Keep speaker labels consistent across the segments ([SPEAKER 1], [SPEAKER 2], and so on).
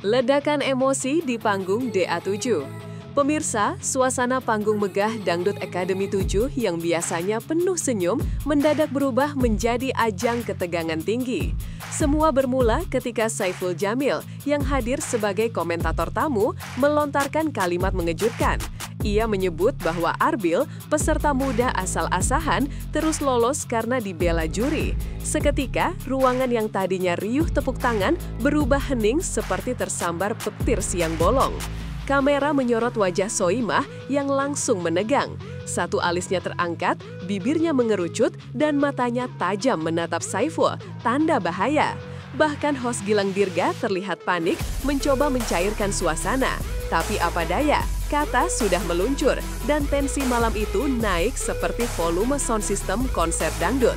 [SPEAKER 1] Ledakan emosi di panggung DA7. Pemirsa, suasana panggung megah Dangdut Academy 7 yang biasanya penuh senyum mendadak berubah menjadi ajang ketegangan tinggi. Semua bermula ketika Saiful Jamil yang hadir sebagai komentator tamu melontarkan kalimat mengejutkan. Ia menyebut bahwa Arbil, peserta muda asal Asahan, terus lolos karena dibela juri. Seketika, ruangan yang tadinya riuh tepuk tangan berubah hening seperti tersambar petir siang bolong. Kamera menyorot wajah Soimah yang langsung menegang. Satu alisnya terangkat, bibirnya mengerucut, dan matanya tajam menatap Saiful, tanda bahaya. Bahkan host Gilang Dirga terlihat panik mencoba mencairkan suasana. Tapi apa daya, kata sudah meluncur dan tensi malam itu naik seperti volume sound system konser dangdut.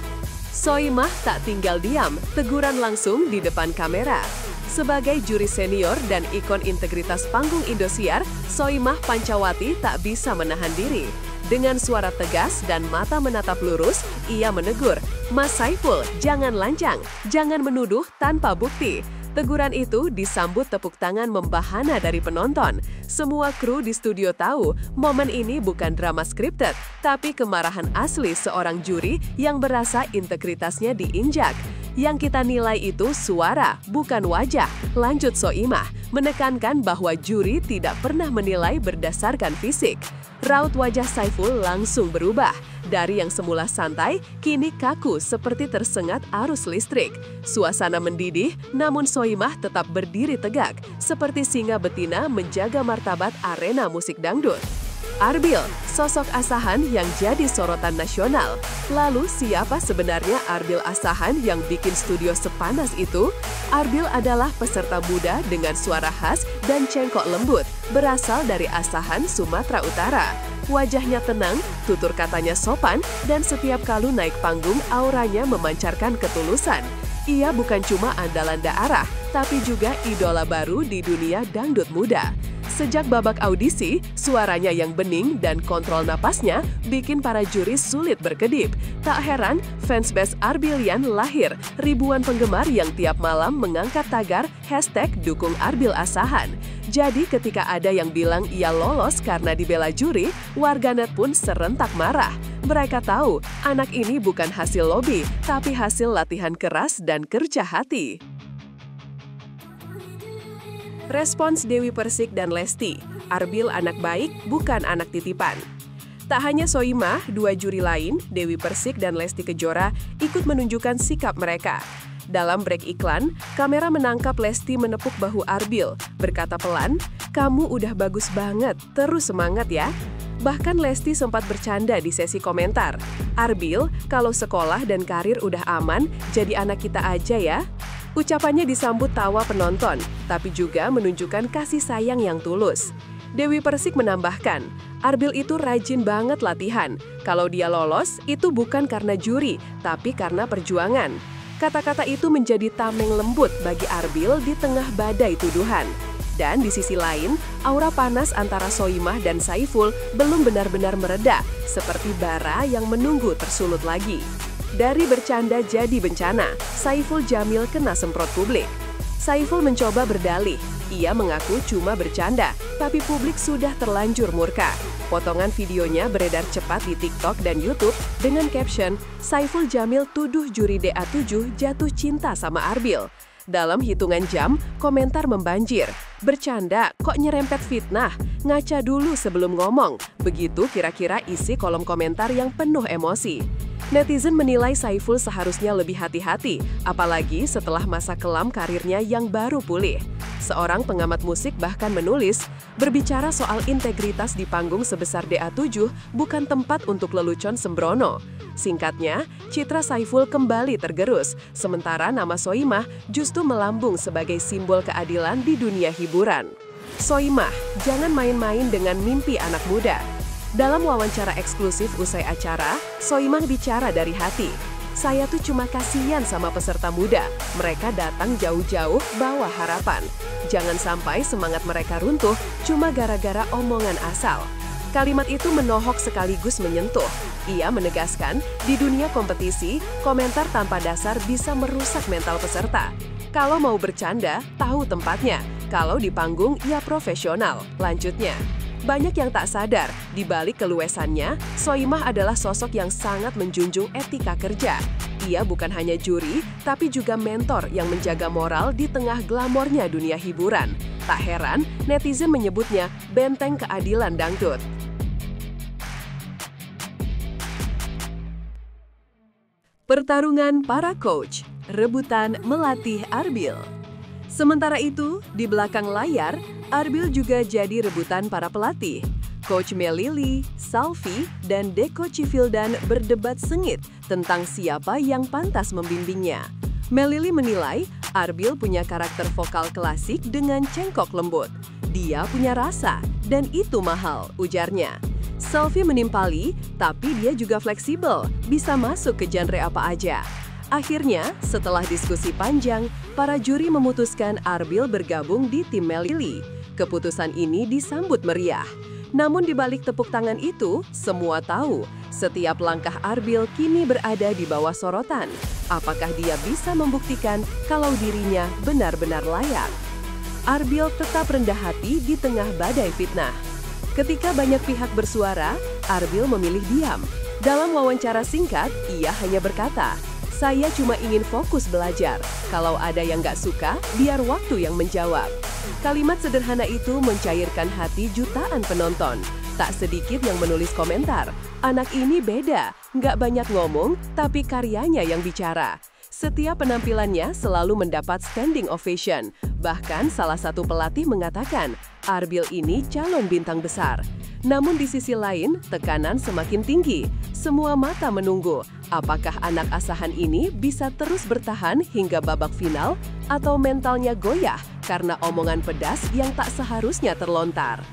[SPEAKER 1] Soimah tak tinggal diam, teguran langsung di depan kamera. Sebagai juri senior dan ikon integritas panggung Indosiar, Soimah Pancawati tak bisa menahan diri. Dengan suara tegas dan mata menatap lurus, ia menegur, "Mas Saiful, jangan lancang, jangan menuduh tanpa bukti." Teguran itu disambut tepuk tangan membahana dari penonton. Semua kru di studio tahu momen ini bukan drama scripted, tapi kemarahan asli seorang juri yang berasa integritasnya diinjak. Yang kita nilai itu suara, bukan wajah, lanjut Soimah, menekankan bahwa juri tidak pernah menilai berdasarkan fisik. Raut wajah Saiful langsung berubah. Dari yang semula santai, kini kaku seperti tersengat arus listrik. Suasana mendidih, namun Soimah tetap berdiri tegak, seperti singa betina menjaga martabat arena musik dangdut. Arbil, sosok Asahan yang jadi sorotan nasional. Lalu siapa sebenarnya Arbil Asahan yang bikin studio sepanas itu? Arbil adalah peserta muda dengan suara khas dan cengkok lembut, berasal dari Asahan, Sumatera Utara. Wajahnya tenang, tutur katanya sopan, dan setiap kali naik panggung auranya memancarkan ketulusan. Ia bukan cuma andalan daerah, tapi juga idola baru di dunia dangdut muda. Sejak babak audisi, suaranya yang bening dan kontrol napasnya bikin para juri sulit berkedip. Tak heran, fansbase Arbilian lahir, ribuan penggemar yang tiap malam mengangkat tagar #dukung Arbil Asahan. Jadi ketika ada yang bilang ia lolos karena dibela juri, warganet pun serentak marah. Mereka tahu anak ini bukan hasil lobi, tapi hasil latihan keras dan kerja hati. Respons Dewi Persik dan Lesti, Arbil anak baik, bukan anak titipan. Tak hanya Soimah, dua juri lain, Dewi Persik dan Lesti Kejora, ikut menunjukkan sikap mereka. Dalam break iklan, kamera menangkap Lesti menepuk bahu Arbil, berkata pelan, "Kamu udah bagus banget, terus semangat ya." Bahkan Lesti sempat bercanda di sesi komentar, "Arbil, kalau sekolah dan karir udah aman, jadi anak kita aja ya." Ucapannya disambut tawa penonton, tapi juga menunjukkan kasih sayang yang tulus. Dewi Persik menambahkan, Arbil itu rajin banget latihan. Kalau dia lolos, itu bukan karena juri, tapi karena perjuangan. Kata-kata itu menjadi tameng lembut bagi Arbil di tengah badai tuduhan. Dan di sisi lain, aura panas antara Soimah dan Saiful belum benar-benar mereda, seperti bara yang menunggu tersulut lagi. Dari bercanda jadi bencana, Saiful Jamil kena semprot publik. Saiful mencoba berdalih, ia mengaku cuma bercanda, tapi publik sudah terlanjur murka. Potongan videonya beredar cepat di TikTok dan YouTube dengan caption, "Saiful Jamil tuduh juri DA7 jatuh cinta sama Arbil." Dalam hitungan jam, komentar membanjir. "Bercanda, kok nyerempet fitnah? Ngaca dulu sebelum ngomong." Begitu kira-kira isi kolom komentar yang penuh emosi. Netizen menilai Saiful seharusnya lebih hati-hati, apalagi setelah masa kelam karirnya yang baru pulih. Seorang pengamat musik bahkan menulis, berbicara soal integritas di panggung sebesar DA7 bukan tempat untuk lelucon sembrono. Singkatnya, citra Saiful kembali tergerus, sementara nama Soimah justru melambung sebagai simbol keadilan di dunia hiburan. Soimah, jangan main-main dengan mimpi anak muda. Dalam wawancara eksklusif usai acara, Soimah bicara dari hati. "Saya tuh cuma kasihan sama peserta muda. Mereka datang jauh-jauh bawa harapan. Jangan sampai semangat mereka runtuh cuma gara-gara omongan asal." Kalimat itu menohok sekaligus menyentuh. Ia menegaskan, di dunia kompetisi, komentar tanpa dasar bisa merusak mental peserta. Kalau mau bercanda, tahu tempatnya. Kalau di panggung, ia profesional. Lanjutnya, banyak yang tak sadar, di balik keluesannya, Soimah adalah sosok yang sangat menjunjung etika kerja. Ia bukan hanya juri, tapi juga mentor yang menjaga moral di tengah glamornya dunia hiburan. Tak heran, netizen menyebutnya benteng keadilan dangdut. Pertarungan para coach, rebutan melatih Arbil. Sementara itu, di belakang layar, Arbil juga jadi rebutan para pelatih. Coach Melili, Salvi, dan Deko Civildan berdebat sengit tentang siapa yang pantas membimbingnya. Melili menilai Arbil punya karakter vokal klasik dengan cengkok lembut. Dia punya rasa, dan itu mahal, ujarnya. Salvi menimpali, tapi dia juga fleksibel, bisa masuk ke genre apa aja. Akhirnya, setelah diskusi panjang, para juri memutuskan Arbil bergabung di tim Melili. Keputusan ini disambut meriah. Namun di balik tepuk tangan itu, semua tahu setiap langkah Arbil kini berada di bawah sorotan. Apakah dia bisa membuktikan kalau dirinya benar-benar layak? Arbil tetap rendah hati di tengah badai fitnah. Ketika banyak pihak bersuara, Arbil memilih diam. Dalam wawancara singkat, ia hanya berkata, "Saya cuma ingin fokus belajar. Kalau ada yang nggak suka, biar waktu yang menjawab." Kalimat sederhana itu mencairkan hati jutaan penonton. Tak sedikit yang menulis komentar, "Anak ini beda, nggak banyak ngomong, tapi karyanya yang bicara." Setiap penampilannya selalu mendapat standing ovation. Bahkan salah satu pelatih mengatakan, Arbil ini calon bintang besar. Namun di sisi lain, tekanan semakin tinggi. Semua mata menunggu, apakah anak asahan ini bisa terus bertahan hingga babak final atau mentalnya goyah karena omongan pedas yang tak seharusnya terlontar.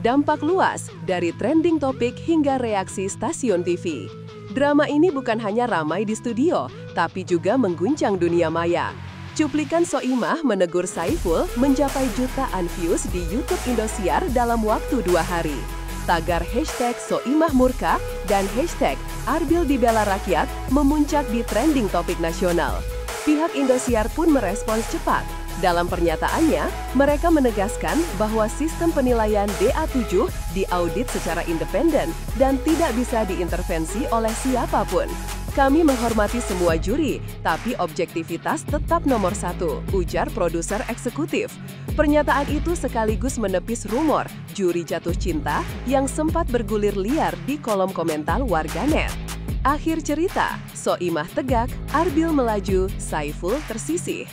[SPEAKER 1] Dampak luas dari trending topik hingga reaksi stasiun TV. Drama ini bukan hanya ramai di studio, tapi juga mengguncang dunia maya. Cuplikan Soimah menegur Saiful mencapai jutaan views di YouTube Indosiar dalam waktu 2 hari. Tagar hashtag Soimah Murka dan hashtag Arbil dibela rakyat memuncak di trending topik nasional. Pihak Indosiar pun merespons cepat. Dalam pernyataannya, mereka menegaskan bahwa sistem penilaian DA7 diaudit secara independen dan tidak bisa diintervensi oleh siapapun. "Kami menghormati semua juri, tapi objektivitas tetap nomor 1, ujar produser eksekutif. Pernyataan itu sekaligus menepis rumor juri jatuh cinta yang sempat bergulir liar di kolom komentar warganet. Akhir cerita, Soimah tegak, Arbil melaju, Saiful tersisih.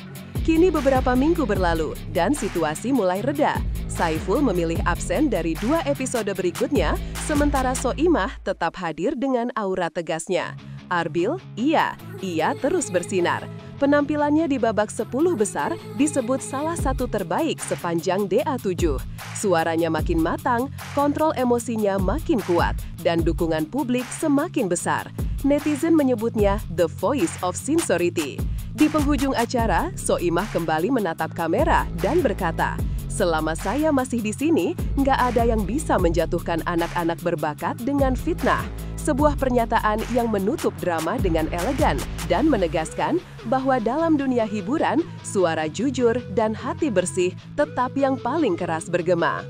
[SPEAKER 1] Kini beberapa minggu berlalu dan situasi mulai reda. Saiful memilih absen dari 2 episode berikutnya, sementara Soimah tetap hadir dengan aura tegasnya. Arbil, ia terus bersinar. Penampilannya di babak 10 besar disebut salah satu terbaik sepanjang DA7. Suaranya makin matang, kontrol emosinya makin kuat, dan dukungan publik semakin besar. Netizen menyebutnya The Voice of Sincerity. Di penghujung acara, Soimah kembali menatap kamera dan berkata, "Selama saya masih di sini, nggak ada yang bisa menjatuhkan anak-anak berbakat dengan fitnah." Sebuah pernyataan yang menutup drama dengan elegan dan menegaskan bahwa dalam dunia hiburan, suara jujur dan hati bersih tetap yang paling keras bergema.